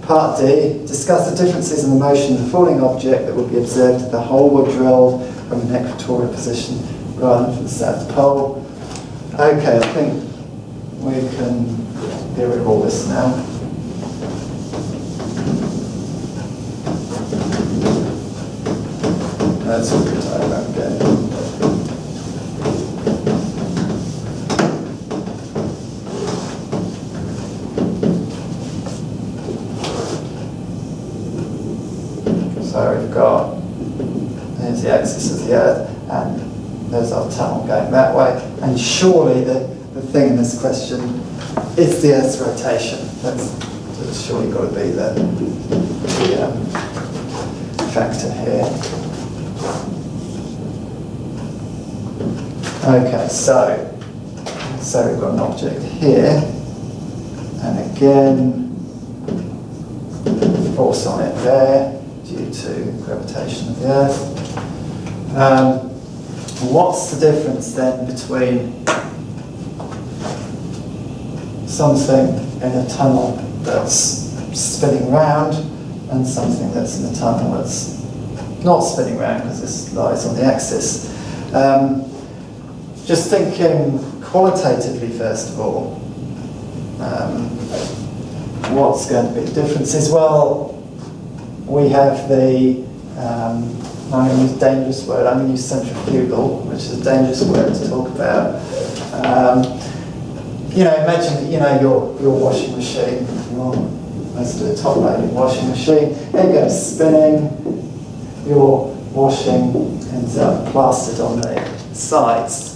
Part D, discuss the differences in the motion of the falling object that would be observed if the hole were drilled from an equatorial position rather than from the South Pole. Okay, I think we can deal with all this now. That's what we're talking about again. So we've got, here's the axis of the Earth, and there's our tunnel going that way. And surely the thing in this question is the Earth's rotation. That's surely got to be the factor here. Okay, so we've got an object here, and again, force on it there due to gravitation of the Earth. What's the difference then between something in a tunnel that's spinning round and something that's in a tunnel that's not spinning round because this lies on the axis? Just thinking qualitatively first of all, what's going to be the differences? Well, we have the, I'm going to use a dangerous word, I'm going to use centrifugal, which is a dangerous word to talk about. You know, imagine that, you know, your washing machine, let's do a top-loaded washing machine, it goes spinning, your washing ends up plastered on the sides.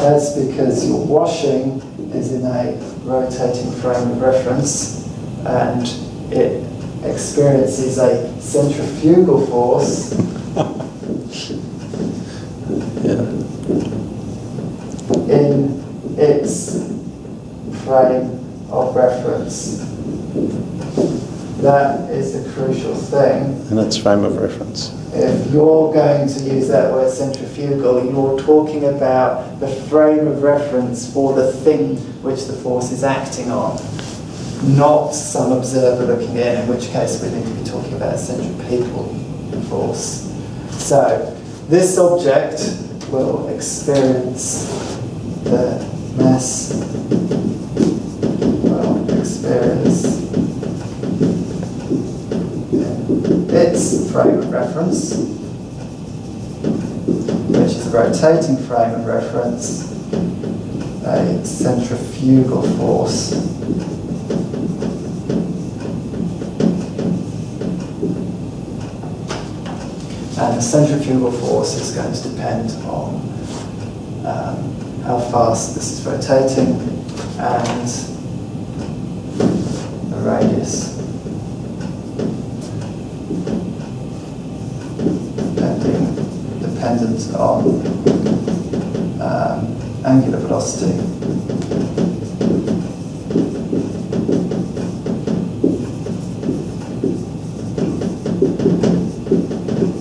That's because your washing is in a rotating frame of reference and it experiences a centrifugal force in its frame of reference. That is the crucial thing. And its frame of reference. If you're going to use that word centrifugal, you're talking about the frame of reference for the thing which the force is acting on, not some observer looking in which case we need to be talking about a centripetal force. So this object will experience the mass, will experience its frame of reference, which is a rotating frame of reference, a centrifugal force. And the centrifugal force is going to depend on how fast this is rotating and the radius. Dependent on angular velocity.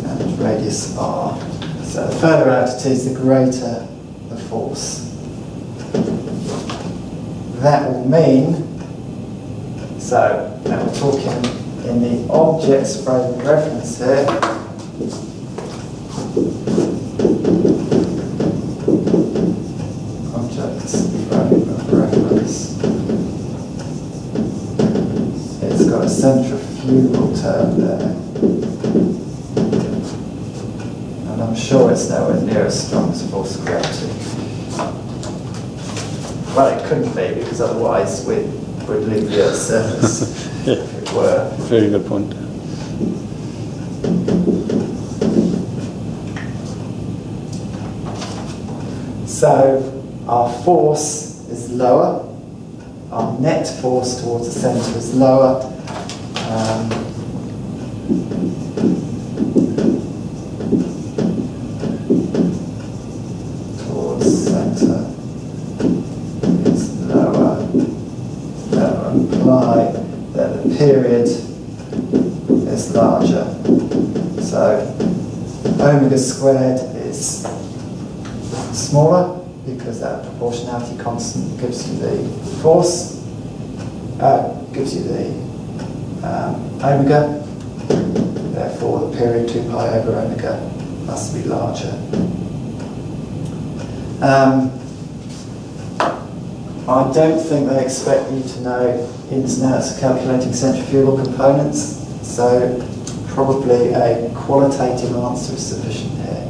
And radius r. So the further altitudes, the greater the force. That will mean, so now we're talking in the object's frame of reference here. Object's frame of reference. It's got a centrifugal term there. And I'm sure it's nowhere near as strong as force of gravity. Well, it couldn't be, because otherwise we'd leave the Earth's surface if it were. Very good point. So our force is lower, our net force towards the centre is lower. Towards centre is lower. That will imply that the period is larger. So omega squared is smaller because that proportionality constant gives you the force. gives you the omega. Therefore, the period 2 pi over omega must be larger. I don't think they expect you to know ins and outs of calculating centrifugal components, so probably a qualitative answer is sufficient here,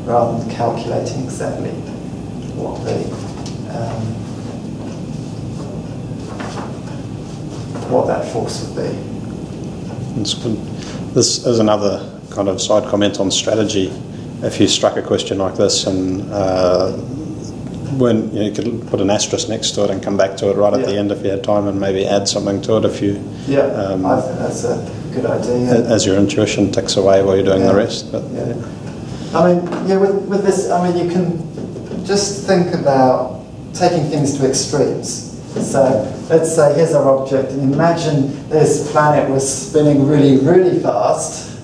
rather than calculating exactly what that force would be. That's good. This is another kind of side comment on strategy. If you struck a question like this and when you could put an asterisk next to it and come back to it right at the end if you had time, and maybe add something to it if you. I think that's a good idea. As your intuition ticks away while you're doing the rest. But, I mean, with this, I mean, you can just think about taking things to extremes. So let's say here's our object, and imagine this planet was spinning really, really fast,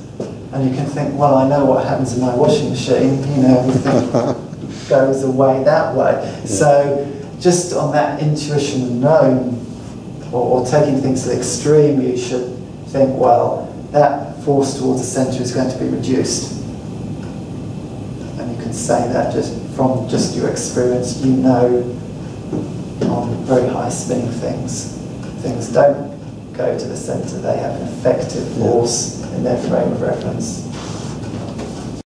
and you can think, well, I know what happens in my washing machine. You know, everything goes away that way. Yeah. So just on that intuition and known, or taking things to the extreme, you should think, well, that force towards the centre is going to be reduced. And you can say that just from just your experience, you know, on very high spinning things don't go to the centre, they have an effective force in their frame of reference.